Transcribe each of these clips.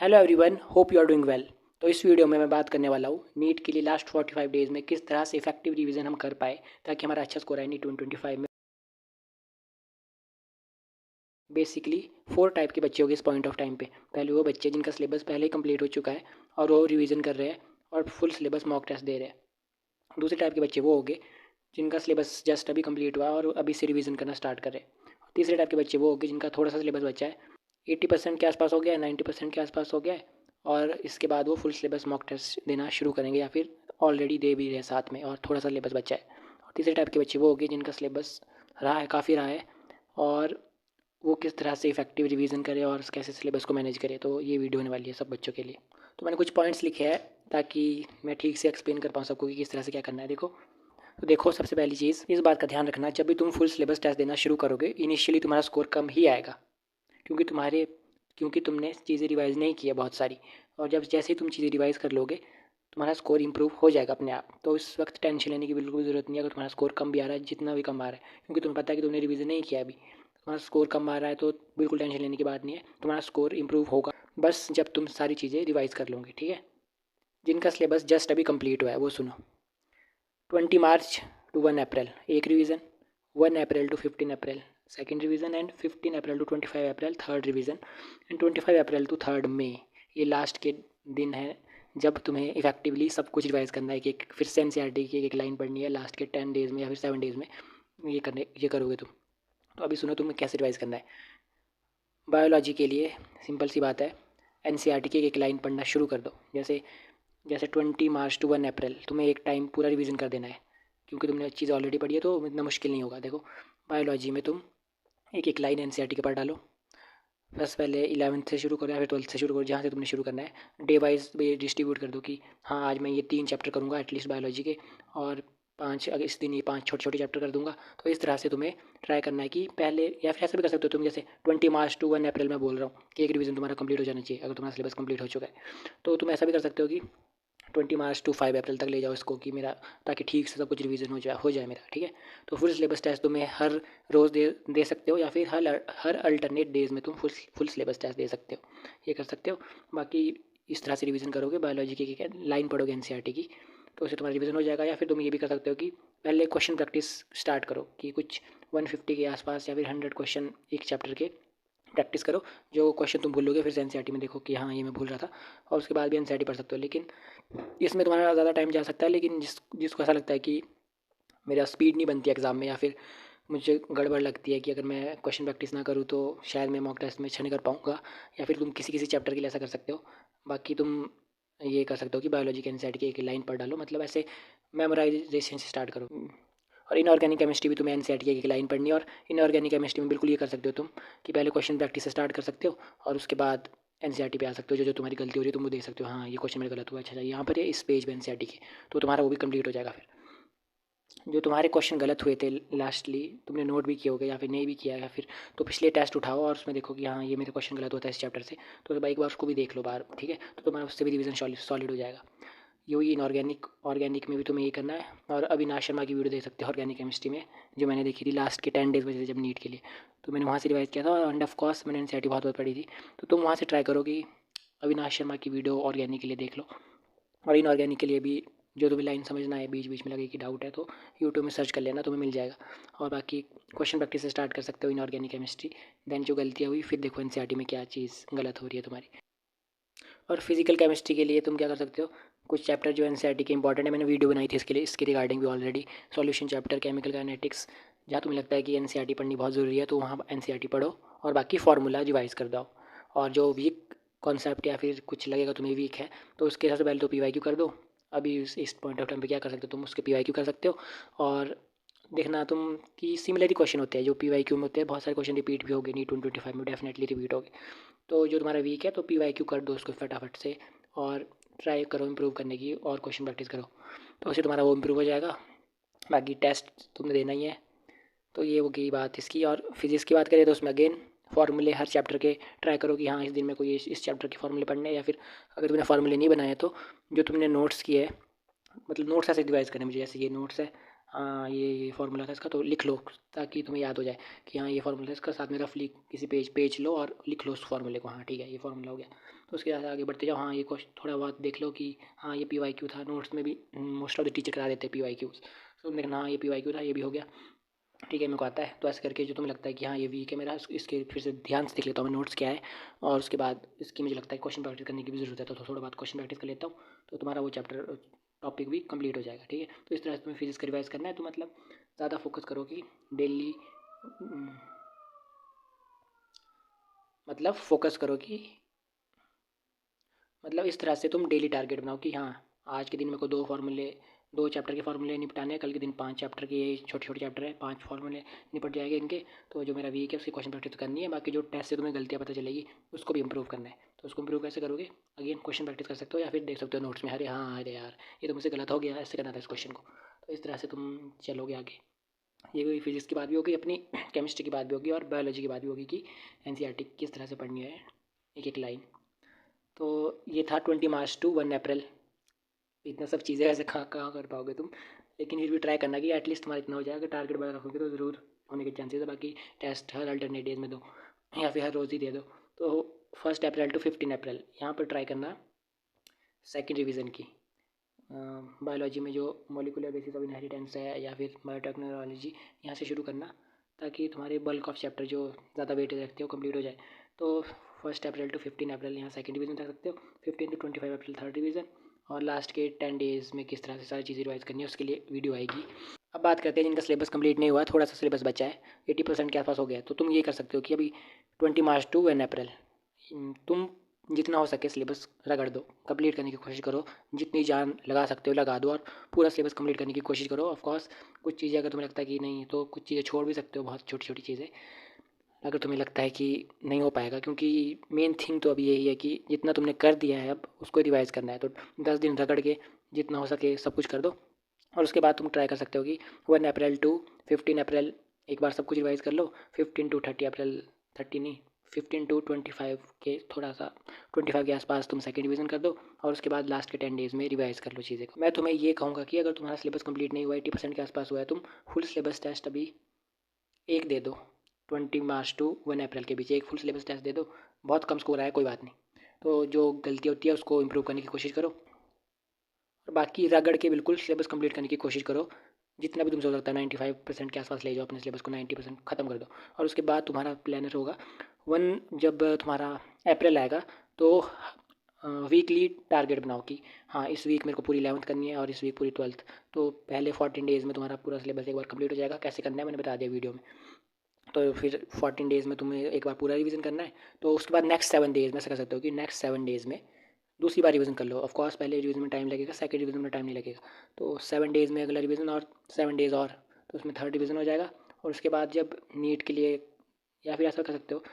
Hello everyone, hope you are doing well. तो इस video में मैं बात करने वाला हूँ नीट के लिए लास्ट 45 डेज़ में किस तरह से इफेक्टिव रिवीजन हम कर पाए ताकि हमारा अच्छा स्कोर आए नीट 2025 में। बेसिकली 4 टाइप के बच्चे होंगे इस पॉइंट ऑफ टाइम पे। पहले वो बच्चे जिनका सिलेबस पहले ही कंप्लीट हो चुका है और वो रिवीजन कर रहे हैं और फुल सिलेबस मॉक टेस्ट दे रहे हैं। दूसरे टाइप के बच्चे वो होंगे जिनका सिलेबस जस्ट अभी कंप्लीट हुआ है और अभी से रिवीजन करना स्टार्ट कर रहे हैं। तीसरे टाइप के बच्चे वो होंगे जिनका थोड़ा सा सिलेबस बचा है, 80% के आसपास हो गया है, 90% के आसपास हो गया है और इसके बाद वो फुल सिलेबस मॉक टेस्ट देना शुरू करेंगे या फिर ऑलरेडी दे भी रहे हैं साथ में और थोड़ा सा सिलेबस बचा है। और तीसरे टाइप के बच्चे वो होंगे जिनका सिलेबस रहा है, काफ़ी रहा है, और वो किस तरह से इफेक्टिव रिवीजन करे और कैसे सिलेबस को मैनेज करे। तो ये वीडियो होने वाली है सब बच्चों के लिए। तो मैंने कुछ पॉइंट्स लिखे हैं ताकि मैं ठीक से एक्सप्लेन कर पाऊँ सबको कि किस तरह से क्या करना है। देखो, सबसे पहली चीज़ इस बात का ध्यान रखना, जब भी तुम फुल सिलेबस टेस्ट देना शुरू करोगे इनिशियली तुम्हारा स्कोर कम ही आएगा, क्योंकि क्योंकि तुमने चीज़ें रिवाइज़ नहीं की है बहुत सारी। और जब जैसे ही तुम चीज़ें रिवाइज़ कर लोगे तुम्हारा स्कोर इंप्रूव हो जाएगा अपने आप। तो इस वक्त टेंशन लेने की बिल्कुल भी ज़रूरत नहीं है अगर तुम्हारा स्कोर कम भी आ रहा है, जितना भी कम आ रहा है, क्योंकि तुम्हें पता है कि तुमने रिवीजन नहीं किया अभी। तुम्हारा स्कोर कम आ रहा है तो बिल्कुल टेंशन लेने की बात नहीं है, तुम्हारा स्कोर इंप्रूव होगा बस जब तुम सारी चीज़ें रिवाइज़ कर लोगे। ठीक है, जिनका सिलेबस जस्ट अभी कंप्लीट हुआ है वो सुनो। 20 मार्च टू 1 अप्रैल एक revision, 1 April to 15 April second revision, and 15 April to 25 April third revision, and 25 April to 3 मई ये लास्ट के दिन है जब तुम्हें इफेक्टिवली सब कुछ रिवाइज करना है। कि एक फिर से एनसीईआरटी की एक लाइन पढ़नी है लास्ट के 10 डेज़ में या फिर 7 डेज़ में। ये करोगे तुम। तो अभी सुनो तुम्हें कैसे रिवाइज करना है। बायोलॉजी के लिए सिंपल सी बात है, एनसीईआरटी की एक लाइन पढ़ना शुरू कर दो। जैसे जैसे 20 मार्च टू 1 अप्रैल तुम्हें एक टाइम पूरा रिवीजन कर देना है, क्योंकि तुमने चीज़ ऑलरेडी पढ़ी है तो इतना मुश्किल नहीं होगा। देखो, बायोलॉजी में तुम एक एक लाइन एनसीईआरटी के पढ़ डालो। बस पहले 11th से शुरू करो या फिर 12th से शुरू करो, जहाँ से तुमने शुरू करना है। डे वाइज भी डिस्ट्रीब्यूट कर दो कि हाँ आज मैं ये 3 चैप्टर करूँगा एटलीस्ट बायोलॉजी के, और 5 अगर इस दिन ये 5 छोटे छोटे चैप्टर कर दूंगा। तो इस तरह से तुम्हें ट्राई करना है कि पहले, या फिर ऐसा भी कर सकते हो तुम, जैसे 20 मार्च टू 1 अप्रैल मैं बोल रहा हूँ कि एक रिवीजन तुम्हारा कंप्लीट हो जाना चाहिए अगर तुम्हारा सिलेबस कंप्लीट हो चुका है। तो तुम ऐसा भी कर सकते हो कि 20 मार्च टू 5 अप्रैल तक ले जाओ इसको, कि मेरा ताकि ठीक से सब कुछ रिवीजन हो जाए मेरा। ठीक है, तो फुल सिलेबस टेस्ट तुम्हें हर रोज़ दे सकते हो या फिर हर अल्टरनेट डेज़ में तुम फुल सिलेबस टेस्ट दे सकते हो, ये कर सकते हो। बाकी इस तरह से रिवीजन करोगे बायोलॉजी की लाइन पढ़ोगे एनसीईआरटी की, तो उससे तुम्हारा रिवीजन हो जाएगा। या फिर तुम ये भी कर सकते हो कि पहले क्वेश्चन प्रैक्टिस स्टार्ट करो कि कुछ 150 के आसपास या फिर 100 क्वेश्चन एक चैप्टर के प्रैक्टिस करो। जो क्वेश्चन तुम भूलोगे फिर से एनसीईआरटी में देखो कि हाँ ये मैं भूल रहा था, और उसके बाद भी एनसीईआरटी पढ़ सकते हो। लेकिन इसमें तुम्हारा ज़्यादा टाइम जा सकता है, लेकिन जिसको ऐसा लगता है कि मेरा स्पीड नहीं बनती एग्ज़ाम में, या फिर मुझे गड़बड़ लगती है कि अगर मैं क्वेश्चन प्रैक्टिस ना करूँ तो शायद मैं मॉक टेस्ट में अच्छा नहीं कर पाऊँगा, या फिर तुम किसी किसी चैप्टर के लिए ऐसा कर सकते हो। बाकी तुम ये कर सकते हो कि बायोलॉजी के एनसीईआरटी की एक लाइन पढ़ डालो, मतलब ऐसे मेमोराइजेशन से स्टार्ट करो। और इनऑर्गेनिक केमिस्ट्री भी तुम्हें एनसीईआरटी की एक लाइन पढ़नी है। और इनऑर्गेनिक केमिस्ट्री में बिल्कुल ये कर सकते हो तुम कि पहले क्वेश्चन प्रैक्टिस से स्टार्ट कर सकते हो और उसके बाद एनसीईआरटी पे आ सकते हो। जो जो तुम्हारी गलती हो रही है तुम वो देख सकते हो, हाँ ये क्वेश्चन मेरा गलत हुआ, अच्छा यहाँ पर है इस पेज पे एनसीईआरटी के, तो तुम्हारा वो भी कंप्लीट हो जाएगा। फिर जो तुम्हारे क्वेश्चन गलत हुए थे लास्टली तुमने नोट भी किए होगे या फिर नहीं भी किया, या फिर तो पिछले टेस्ट उठाओ और उसमें देखो कि हाँ ये मेरे क्वेश्चन गलत होता है इस चैप्टर से, तो एक बार उसको भी देख लो बाहर। ठीक है, तो तुम्हारा उससे भी रिवीजन सॉलिड हो जाएगा। यही इनऑर्गेनिक ऑर्गेनिक में भी तुम्हें ये करना है। और अविनाश शर्मा की वीडियो देख सकते हो ऑर्गेनिक केमिस्ट्री में, जो मैंने देखी थी लास्ट के 10 डेज़ बचे थे जब नीट के लिए, तो मैंने वहाँ से रिवाइज किया था। और एंड ऑफ कोर्स मैंने एनसीईआरटी बहुत बहुत पढ़ी थी, तो तुम वहाँ से ट्राई करो कि अविनाश शर्मा की वीडियो ऑर्गेनिक के लिए देख लो। और इनऑर्गेनिक के लिए भी जो तुम्हें लाइन समझना है, बीच बीच में लगे कि डाउट है, तो यूट्यूब में सर्च कर लेना, तुम्हें मिल जाएगा। और बाकी क्वेश्चन प्रैक्टिस से स्टार्ट कर सकते हो इनऑर्गेनिक केमिस्ट्री। देन जो गलतियाँ हुई फिर देखो एनसीईआरटी में क्या चीज़ गलत हो रही है तुम्हारी। और फिजिकल केमिस्ट्री के लिए तुम क्या कर सकते हो, कुछ चैप्टर जो एनसीईआरटी के इंपॉर्टेंट है, मैंने वीडियो बनाई थी इसके लिए, इसके रिगार्डिंग भी already. Solution chapter, chemical kinetics, जहाँ तुम्हें लगता है कि एनसीईआरटी पढ़नी बहुत ज़रूरी है तो वहाँ एनसीईआरटी पढ़ो और बाकी फार्मूला रिवाइज कर दो। और जो वीक कॉन्सेप्ट या फिर कुछ लगेगा तुम्हें वीक है तो उसके हिसाब से पहले तो पीवाईक्यू कर दो। अभी इस पॉइंट ऑफ टाइम पे क्या कर सकते हो तुम, उसके पीवाईक्यू कर सकते हो। और देखना तुम कि सिमिलर ही क्वेश्चन होते हैं जो पीवाईक्यू में होते हैं, बहुत सारे क्वेश्चन रिपीट भी हो गए, नी 2025 में डेफिनेटली रिपीट हो गए। तो जो तुम्हारा वीक है तो पीवाईक्यू कर दो उसको फटाफट से, और ट्राई करो इम्प्रूव करने की और क्वेश्चन प्रैक्टिस करो, तो उससे तुम्हारा वो इम्प्रूव हो जाएगा। बाकी टेस्ट तुमने देना ही है। तो ये हो गई बात इसकी। और फिजिक्स की बात करें तो उसमें अगेन फार्मूले हर चैप्टर के ट्राई करो कि हाँ इस दिन में कोई इस चैप्टर के फार्मूले पढ़ने हैं, या फिर अगर तुमने फार्मूले नहीं बनाए तो जो तुमने नोट्स किए है, मतलब नोट्स ऐसे डिवाइस करने मुझे, जैसे ये नोट्स है, हाँ ये फार्मूला था इसका, तो लिख लो ताकि तुम्हें याद हो जाए कि हाँ ये फार्मूला है इसका। साथ में रफली किसी पेज लो और लिख लो उस फार्मूले को। हाँ ठीक है, ये फार्मूला हो गया। तो उसके बाद आगे बढ़ते जाओ। हाँ ये क्वेश्चन थोड़ा बहुत देख लो कि हाँ ये PYQ था। नोट्स में भी मोस्ट ऑफ द टीचर करा देते हैं PYQs, तो देखना हाँ ये PYQ था, ये भी हो गया। ठीक है, मेरे को आता है। तो ऐसे करके जो तुम्हें लगता है कि हाँ ये वीक है मेरा, इसके फिर से ध्यान से देख लेता हूँ मैं नोट्स क्या है, और उसके बाद इसकी मुझे लगता है क्वेश्चन प्रैक्टिस करने की भी ज़रूरत है, तो थोड़ा बहुत क्वेश्चन प्रैक्टिस कर लेता हूँ। तो तुम्हारा वो चैप्टर टॉपिक भी कंप्लीट हो जाएगा। ठीक है, तो इस तरह से तुम्हें फिजिक्स का रिवाइज करना है। तो मतलब ज़्यादा फोकस करो कि डेली, मतलब फोकस करो कि मतलब इस तरह से तुम डेली टारगेट बनाओ कि हाँ आज के दिन मेरे को 2 चैप्टर के फार्मूले निपटाने हैं, कल के दिन 5 चैप्टर के, ये छोटे छोटे चैप्टर है, 5 फार्मूले निपट जाएंगे इनके। तो जो मेरा वीक है उसकी क्वेश्चन प्रैक्टिस करनी है। बाकी जो टेस्ट से तुम्हें गलतियाँ पता चलेगी उसको भी इंप्रूव करना है। तो उसको इंप्रूव कैसे करोगे? अगेन क्वेश्चन प्रैक्टिस कर सकते हो या फिर देख सकते हो नोट्स में, अरे हाँ अरे यार ये तो मुझसे गलत हो गया, ऐसे करना था इस क्वेश्चन को। तो इस तरह से तुम चलोगे आगे। ये भी फिजिक्स की बात भी होगी अपनी, केमिस्ट्री की बात भी होगी और बायोलॉजी की बात भी होगी कि NCERT किस तरह से पढ़नी है एक एक लाइन। तो ये था 20 मार्च to 1 अप्रैल। इतना सब चीज़ें ऐसे कहाँ कहाँ कर पाओगे तुम, लेकिन फिर भी ट्राई करना कि एटलीस्ट तुम्हारा इतना हो जाएगा। टारगेट बड़ा रखोगे तो ज़रूर होने के चांसेस है। बाकी टेस्ट हर अल्टरनेट डेज में दो या फिर हर रोज़ ही दे दो। तो 1 अप्रैल to 15 अप्रैल यहाँ पर ट्राई करना सेकेंड रिवीजन की। बायोलॉजी में जो मॉलिकुलर बेसिस ऑफ इनहेरिटेंस है या फिर बायोटेक्नोलॉजी, यहाँ से शुरू करना ताकि तुम्हारे बल्क ऑफ चैप्टर जो ज़्यादा वेटेज रखते हो कंप्लीट हो जाए। तो 1 अप्रैल to 15 अप्रैल यहाँ सेकेंड डिवीज़न रख सकते हो, 15 to 25 अप्रैल थर्ड डिवीज़न, और लास्ट के 10 डेज़ में किस तरह से सारी चीज़ें रिवाइज करनी है उसके लिए वीडियो आएगी। अब बात करते हैं जिनका सिलेबस कंप्लीट नहीं हुआ है, थोड़ा सा सिलेबस बचा है, 80% के आसपास हो गया है। तो तुम ये कर सकते हो कि अभी 20 मार्च to 1 अप्रैल तुम जितना हो सके सिलेबस रगड़ दो, कंप्लीट करने की कोशिश करो। जितनी जान लगा सकते हो लगा दो और पूरा सिलेबस कंप्लीट करने की कोशिश करो। ऑफ कोर्स कुछ चीज़ें अगर तुम्हें लगता है कि नहीं, तो कुछ चीज़ें छोड़ भी सकते हो, बहुत छोटी छोटी चीज़ें अगर तुम्हें लगता है कि नहीं हो पाएगा। क्योंकि मेन थिंग तो अभी यही है कि जितना तुमने कर दिया है अब उसको रिवाइज़ करना है। तो 10 दिन रगड़ के जितना हो सके सब कुछ कर दो, और उसके बाद तुम ट्राई कर सकते हो कि 1 अप्रैल to 15 अप्रैल एक बार सब कुछ रिवाइज़ कर लो। 15 to 30 अप्रैल, 30 नहीं, 15 to 25 के थोड़ा सा 25 के आसपास तुम सेकेंड डिवीज़न कर दो, और उसके बाद लास्ट के 10 डेज़ में रिवाइज़ कर लो चीज़ें को। मैं तुम्हें ये कहूँगा कि अगर तुम्हारा सिलेबस कंप्लीट नहीं हुआ, 80% के आसपास हुआ है, तुम फुल सिलेबस टेस्ट अभी एक दे दो। 20 मार्च to 1 अप्रैल के बीच एक फुल सिलेबस टेस्ट दे दो। बहुत कम स्कोर आया कोई बात नहीं, तो जो गलती होती है उसको इम्प्रूव करने की कोशिश करो, और बाकी रगड़ के बिल्कुल सिलेबस कंप्लीट करने की कोशिश करो। जितना भी तुमसे हो सकता है 95% के आसपास ले जाओ अपने सिलेबस को, 90% ख़त्म कर दो। और उसके बाद तुम्हारा प्लानर होगा जब तुम्हारा अप्रैल आएगा तो वीकली टारगेट बनाओ कि हाँ इस वीक मेरे को पूरी 11th करनी है और इस वीक पूरी 12th। तो पहले 14 डेज़ में तुम्हारा पूरा सिलेबस एक बार कंप्लीट हो जाएगा। कैसे करना है मैंने बता दिया वीडियो में। तो फिर 14 डेज़ में तुम्हें एक बार पूरा रिवीजन करना है। तो उसके बाद नेक्स्ट 7 डेज़ में ऐसा कर सकते हो कि नेक्स्ट 7 डेज़ में दूसरी बार रिवीजन कर लो। ऑफ कोर्स पहले रिवीजन में टाइम लगेगा, सेकंड रिवीजन में टाइम नहीं लगेगा। तो 7 डेज़ में अगला रिवीजन और 7 डेज़ और, तो उसमें थर्ड रिवीजन हो जाएगा। और उसके बाद जब नीट के लिए, या फिर ऐसा कर सकते हो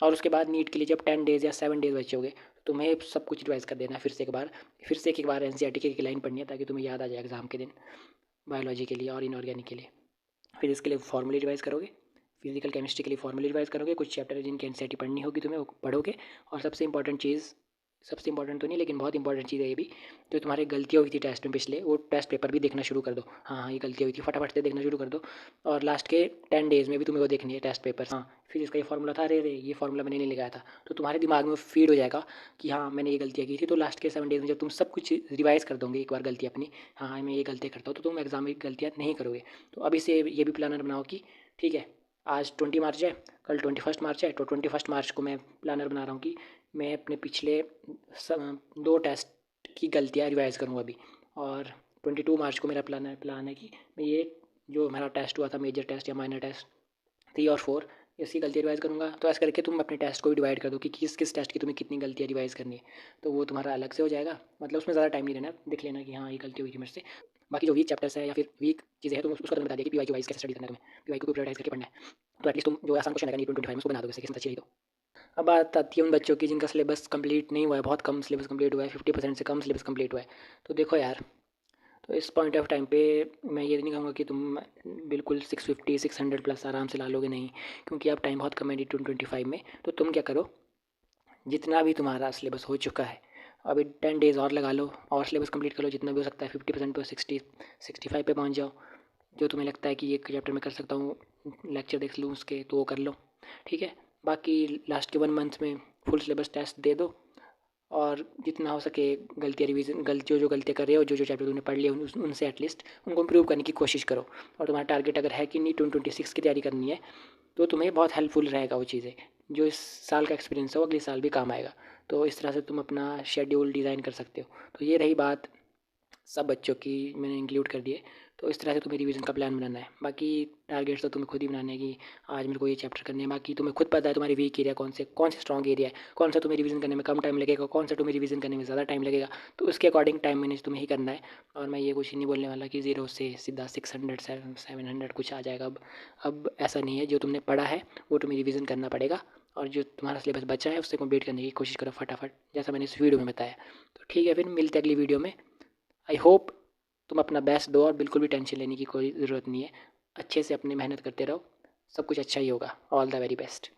और उसके बाद नीट के लिए जब 10 डेज़ या 7 डेज़ बचे होंगे तो तुम्हें सब कुछ रिवाइज कर देना है फिर से एक बार। फिर से एक बार NCERT की एक लाइन पढ़नी है ताकि तुम्हें याद आ जाए एग्ज़ाम के दिन, बायोलॉजी के लिए और इनऑर्गेनिक के लिए। फिर इसके लिए फॉर्मूले रिवाइज करोगे, फिजिकल केमिस्ट्री के लिए फॉर्मूले रिवाइज करोगे, कुछ चैप्टर है जिनकी NCERT पढ़नी होगी तुम्हें वो पढ़ोगे। और सबसे इंपॉर्टेंट चीज़, सबसे इंपॉर्टेंट तो नहीं लेकिन बहुत इंपॉर्टेंट चीज़ है ये भी, जो तुम्हारे गलतियाँ हुई थी टेस्ट में पिछले, वो टेस्ट पेपर भी देखना शुरू कर दो। हाँ हाँ ये गलतियाँ हुई थी फटाफट से देखना शुरू कर दो। और लास्ट के 10 डेज़ में भी तुम्हें वो देखनी है टेस्ट पेपर। हाँ फिर इसका ये फार्मूला था, अरे अरे ये फार्मूला मैंने नहीं लगाया था, तो तुम्हारे दिमाग में फीड हो जाएगा कि हाँ मैंने ये गलतियाँ की थी। तो लास्ट के 7 डेज़ में जब तुम सब कुछ रिवाइज कर दोगे एक बार गलती अपनी, हाँ हाँ मैं ये गलतियाँ करता हूँ, तो तुम एग्जाम में गलतियाँ नहीं करोगे। तो अभी से ये भी प्लानर बनाओ कि ठीक है आज 20 मार्च है, कल 21 मार्च है, तो 21 मार्च को मैं प्लानर बना रहा हूँ कि मैं अपने पिछले 2 टेस्ट की गलतियाँ रिवाइज़ करूँगा अभी। और 22 मार्च को मेरा प्लान है कि मैं ये जो हमारा टेस्ट हुआ था मेजर टेस्ट या माइनर टेस्ट 3 और 4, इसकी गलतियाँ रिवाइज़ करूँगा। तो ऐसे करके तुम अपने टेस्ट को भी डिवाइड कर दो कि किस किस टेस्ट की तुम्हें कितनी गलतियाँ रिवाइज़ करनी है। तो वो तुम्हारा अलग से हो जाएगा, मतलब उसमें ज़्यादा टाइम नहीं लेना, देख लेना कि हाँ ये गलती हुई थी मेरे से। बाकी जो वीक चैप्टर्स है या फिर वीक चीज़ें हैं तुम उसका तुम्हें बता दिया कि PYQ वाइज कैसे स्टडी करना है तुम्हें, PYQ को प्रायोरिटाइज करके पढ़ना है। तो एटलीस्ट तुम जो आसान क्वेश्चन है नीट 25 में उसको बना दोगे इससे किस्मत अच्छी रही तो। अब बात आती है उन बच्चों की जिनका सिलेबस कंप्लीट नहीं हुआ है, बहुत कम सिलेबस कंप्लीट हुआ है, 50% से कम सिलेबस कंप्लीट हुआ है। तो देखो यार, तो इस पॉइंट ऑफ टाइम पे मैं ये नहीं कहूँगा कि तुम बिल्कुल 650 600 प्लस आराम से ला लोगे, नहीं, क्योंकि अब टाइम बहुत कम है 2025 में। तो तुम क्या करो, जितना भी तुम्हारा सिलेबस हो चुका है अभी 10 डेज़ और लगा लो और सिलेबस कंप्लीट कर लो जितना भी हो सकता है। 50% पे 60 65 पे पहुँच जाओ। जो तुम्हें लगता है कि एक चैप्टर में कर सकता हूँ, लेक्चर देख लूँ उसके, तो वो कर लो, ठीक है। बाकी लास्ट के 1 मंथ में फुल सिलेबस टेस्ट दे दो, और जितना हो सके गलतियाँ रिवीजन जो गलतियाँ कर रहे हो, जो चैप्टर तुमने पढ़ लिया उनसे एटलीस्ट उनको इम्प्रूव करने की कोशिश करो। और तुम्हारा टारगेट अगर है कि नीट 2026 की तैयारी करनी है, तो तुम्हें बहुत हेल्पफुल रहेगा वो चीज़ें, जो इस साल का एक्सपीरियंस है वो अगले साल भी काम आएगा। तो इस तरह से तुम अपना शेड्यूल डिज़ाइन कर सकते हो। तो ये रही बात सब बच्चों की, मैंने इंक्लूड कर दिए। तो इस तरह से तुम्हें रिवीजन का प्लान बनाना है। बाकी टारगेट्स तो तुम्हें खुद ही बनाने हैं कि आज मेरे को ये चैप्टर करने हैं। बाकी तुम्हें खुद पता है तुम्हारी वीक एरिया कौन से स्ट्रॉन्ग एरिया है, कौन सा तुम्हें रिवीजन करने में कम टाइम लगेगा, कौन सा तुम्हें रिवीजन करने में ज़्यादा टाइम लगेगा। तो उसके अकॉर्डिंग टाइम मैनेज तुम्हें ही करना है। और मैं ये कुछ नहीं बोलने वाला कि 0 से सीधा 600 700 कुछ आ जाएगा। अब ऐसा नहीं है। जो तुमने पढ़ा है वो तुम्हें रिवीजन करना पड़ेगा, और जो तुम्हारा सिलेबस बचा है उससे कंप्लीट करने की कोशिश करो फटाफट, जैसा मैंने इस वीडियो में बताया। तो ठीक है, फिर मिलते हैं अगली वीडियो में। आई होप तुम अपना बेस्ट दो, और बिल्कुल भी टेंशन लेने की कोई ज़रूरत नहीं है। अच्छे से अपनी मेहनत करते रहो, सब कुछ अच्छा ही होगा। All the very best.